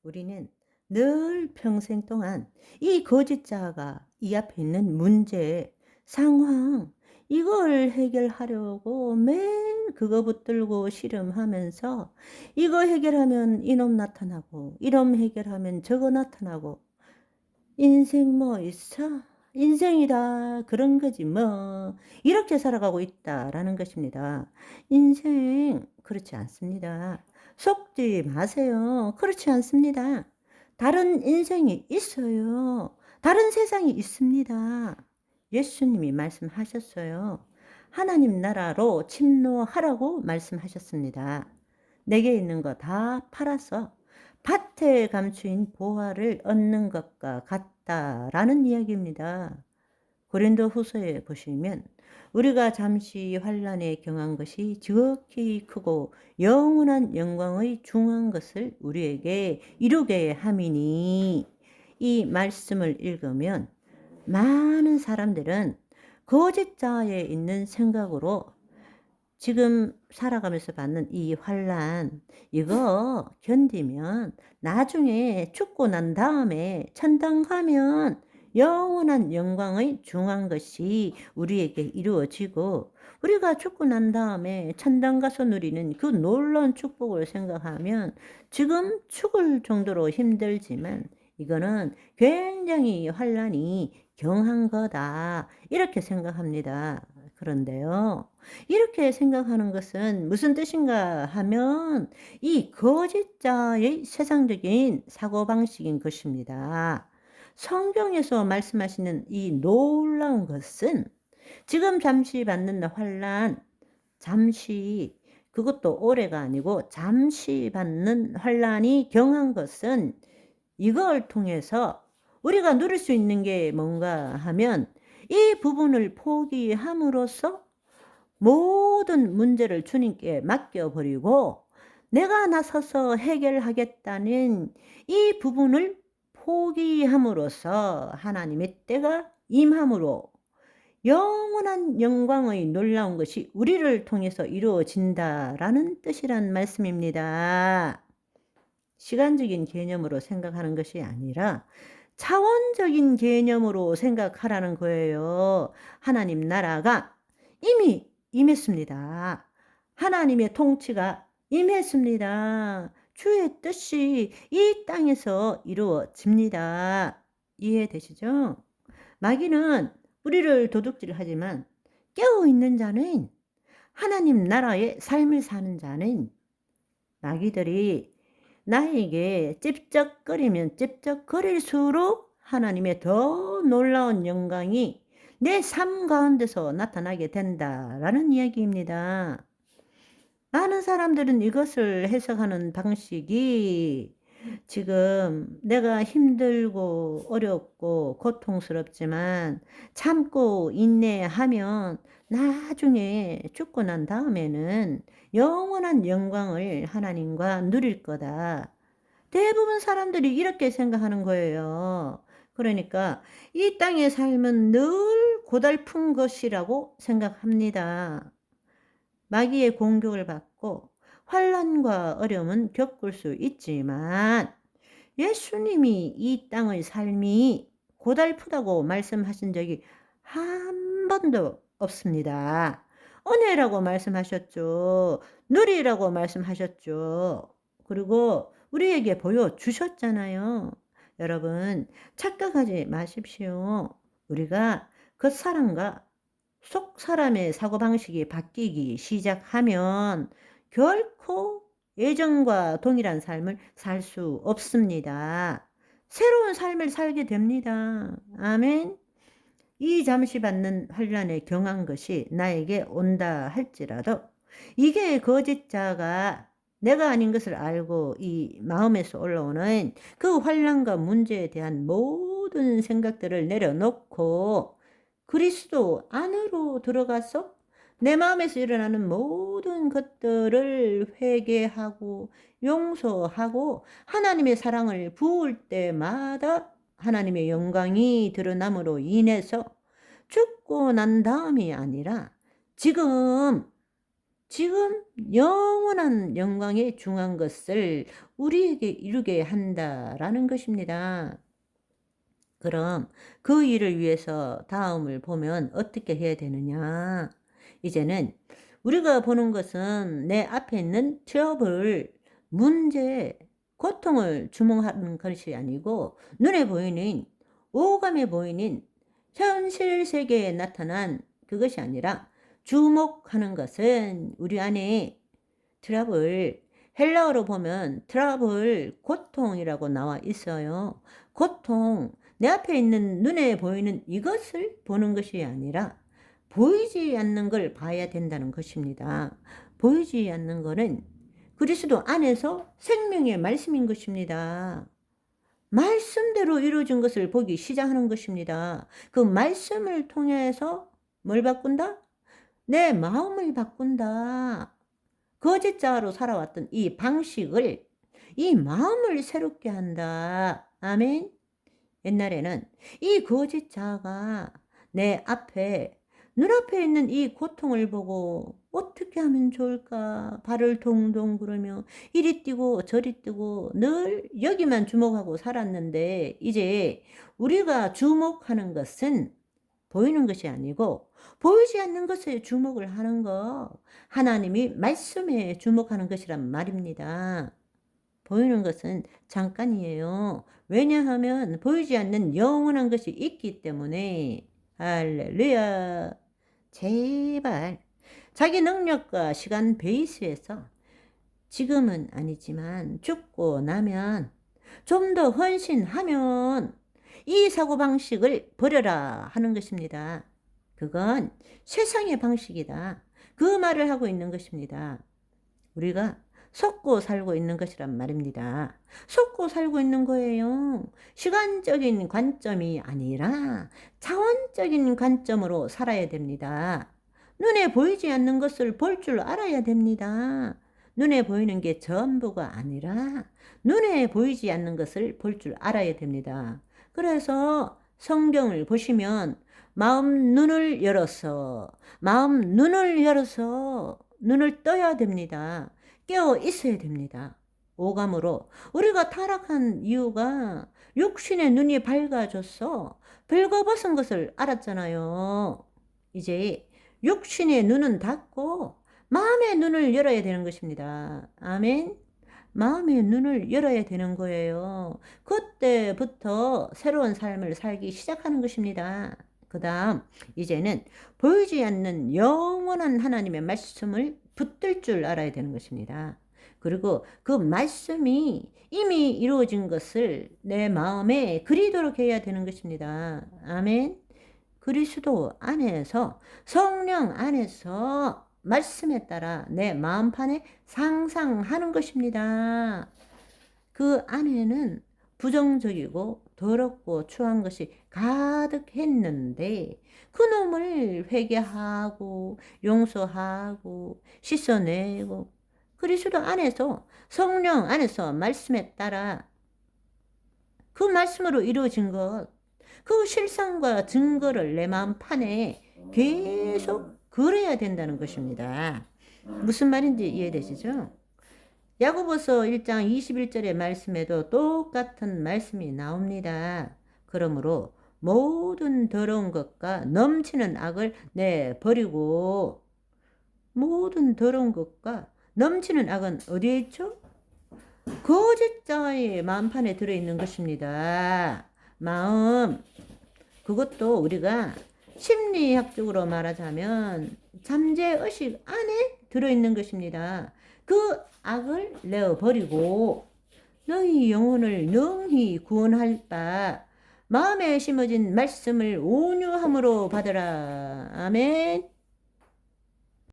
우리는 늘 평생 동안 이 거짓자가 이 앞에 있는 문제, 상황, 이걸 해결하려고 매일 그거 붙들고 씨름하면서 이거 해결하면 이놈 나타나고, 이놈 해결하면 저거 나타나고, 인생 뭐 있어? 인생이다. 그런 거지 뭐. 이렇게 살아가고 있다라는 것입니다. 인생 그렇지 않습니다. 속지 마세요. 그렇지 않습니다. 다른 인생이 있어요. 다른 세상이 있습니다. 예수님이 말씀하셨어요. 하나님 나라로 침노하라고 말씀하셨습니다. 내게 있는 거 다 팔아서 밭에 감추인 보화를 얻는 것과 같다라는 이야기입니다. 고린도후서에 보시면 우리가 잠시 환난에 경한 것이 지극히 크고 영원한 영광의 중한 것을 우리에게 이루게 함이니, 이 말씀을 읽으면 많은 사람들은 거짓자에 있는 생각으로 지금 살아가면서 받는 이 환난, 이거 견디면 나중에 죽고 난 다음에 천당 가면 영원한 영광의 중한 것이 우리에게 이루어지고, 우리가 죽고 난 다음에 천당 가서 누리는 그 놀라운 축복을 생각하면 지금 죽을 정도로 힘들지만 이거는 굉장히 환난이 경한 거다, 이렇게 생각합니다. 그런데요, 이렇게 생각하는 것은 무슨 뜻인가 하면 이 거짓자의 세상적인 사고방식인 것입니다. 성경에서 말씀하시는 이 놀라운 것은 지금 잠시 받는 환난, 잠시, 그것도 오래가 아니고 잠시 받는 환난이 경한 것은 이걸 통해서 우리가 누릴 수 있는 게 뭔가 하면 이 부분을 포기함으로써 모든 문제를 주님께 맡겨버리고 내가 나서서 해결하겠다는 이 부분을 포기함으로써 하나님의 때가 임함으로 영원한 영광의 놀라운 것이 우리를 통해서 이루어진다라는 뜻이란 말씀입니다. 시간적인 개념으로 생각하는 것이 아니라 차원적인 개념으로 생각하라는 거예요. 하나님 나라가 이미 임했습니다. 하나님의 통치가 임했습니다. 주의 뜻이 이 땅에서 이루어집니다. 이해되시죠? 마귀는 우리를 도둑질하지만 깨어있는 자는, 하나님 나라의 삶을 사는 자는, 마귀들이 나에게 찝쩍거리면 찝쩍거릴수록 하나님의 더 놀라운 영광이 내 삶 가운데서 나타나게 된다라는 이야기입니다. 많은 사람들은 이것을 해석하는 방식이 지금 내가 힘들고 어렵고 고통스럽지만 참고 인내하면 나중에 죽고 난 다음에는 영원한 영광을 하나님과 누릴 거다. 대부분 사람들이 이렇게 생각하는 거예요. 그러니까 이 땅의 삶은 늘 고달픈 것이라고 생각합니다. 마귀의 공격을 받고 환난과 어려움은 겪을 수 있지만 예수님이 이 땅의 삶이 고달프다고 말씀하신 적이 한 번도 없습니다. 은혜라고 말씀하셨죠. 누리라고 말씀하셨죠. 그리고 우리에게 보여주셨잖아요. 여러분, 착각하지 마십시오. 우리가 겉사람과 속 사람의 사고방식이 바뀌기 시작하면 결코 예전과 동일한 삶을 살 수 없습니다. 새로운 삶을 살게 됩니다. 아멘. 이 잠시 받는 환난에 경한 것이 나에게 온다 할지라도 이게 거짓자가 내가 아닌 것을 알고 이 마음에서 올라오는 그 환난과 문제에 대한 모든 생각들을 내려놓고 그리스도 안으로 들어가서 내 마음에서 일어나는 모든 것들을 회개하고 용서하고 하나님의 사랑을 부을 때마다 하나님의 영광이 드러남으로 인해서 죽고 난 다음이 아니라 지금 지금 영원한 영광에 중한 것을 우리에게 이루게 한다라는 것입니다. 그럼 그 일을 위해서 다음을 보면 어떻게 해야 되느냐? 이제는 우리가 보는 것은 내 앞에 있는 트러블, 문제, 고통을 주목하는 것이 아니고 눈에 보이는, 오감에 보이는 현실 세계에 나타난 그것이 아니라 주목하는 것은 우리 안에 트러블, 헬라어로 보면 트러블, 고통이라고 나와 있어요. 고통, 내 앞에 있는 눈에 보이는 이것을 보는 것이 아니라 보이지 않는 걸 봐야 된다는 것입니다. 보이지 않는 것은 그리스도 안에서 생명의 말씀인 것입니다. 말씀대로 이루어진 것을 보기 시작하는 것입니다. 그 말씀을 통해서 뭘 바꾼다? 내 마음을 바꾼다. 거짓자로 살아왔던 이 방식을, 이 마음을 새롭게 한다. 아멘. 옛날에는 이 거짓자가 내 앞에, 눈앞에 있는 이 고통을 보고 어떻게 하면 좋을까 발을 동동 구르며 이리 뛰고 저리 뛰고 늘 여기만 주목하고 살았는데, 이제 우리가 주목하는 것은 보이는 것이 아니고 보이지 않는 것에 주목을 하는 거, 하나님이 말씀에 주목하는 것이란 말입니다. 보이는 것은 잠깐이에요. 왜냐하면 보이지 않는 영원한 것이 있기 때문에. 할렐루야. 제발 자기 능력과 시간 베이스에서 지금은 아니지만 죽고 나면 좀 더 헌신하면 이 사고방식을 버려라 하는 것입니다. 그건 세상의 방식이다. 그 말을 하고 있는 것입니다. 우리가 속고 살고 있는 것이란 말입니다. 속고 살고 있는 거예요. 시간적인 관점이 아니라 차원적인 관점으로 살아야 됩니다. 눈에 보이지 않는 것을 볼 줄 알아야 됩니다. 눈에 보이는 게 전부가 아니라 눈에 보이지 않는 것을 볼 줄 알아야 됩니다. 그래서 성경을 보시면 마음 눈을 열어서 눈을 떠야 됩니다. 깨어 있어야 됩니다. 오감으로. 우리가 타락한 이유가 육신의 눈이 밝아져서 벌거벗은 것을 알았잖아요. 이제 육신의 눈은 닫고 마음의 눈을 열어야 되는 것입니다. 아멘. 마음의 눈을 열어야 되는 거예요. 그때부터 새로운 삶을 살기 시작하는 것입니다. 그 다음 이제는 보이지 않는 영원한 하나님의 말씀을 붙들 줄 알아야 되는 것입니다. 그리고 그 말씀이 이미 이루어진 것을 내 마음에 그리도록 해야 되는 것입니다. 아멘. 그리스도 안에서, 성령 안에서 말씀에 따라 내 마음판에 상상하는 것입니다. 그 안에는 부정적이고 더럽고 추한 것이 가득했는데 그 놈을 회개하고 용서하고 씻어내고 그리스도 안에서, 성령 안에서 말씀에 따라 그 말씀으로 이루어진 것, 그 실상과 증거를 내 마음판에 계속 그려야 된다는 것입니다. 무슨 말인지 이해되시죠? 야고보서 1장 21절의 말씀에도 똑같은 말씀이 나옵니다. 그러므로 모든 더러운 것과 넘치는 악을 내버리고, 모든 더러운 것과 넘치는 악은 어디에 있죠? 거짓자의 마음판에 들어있는 것입니다. 마음, 그것도 우리가 심리학적으로 말하자면 잠재의식 안에 들어있는 것입니다. 그 악을 내어버리고 너희 영혼을 능히 구원할 바 마음에 심어진 말씀을 온유함으로 받으라. 아멘.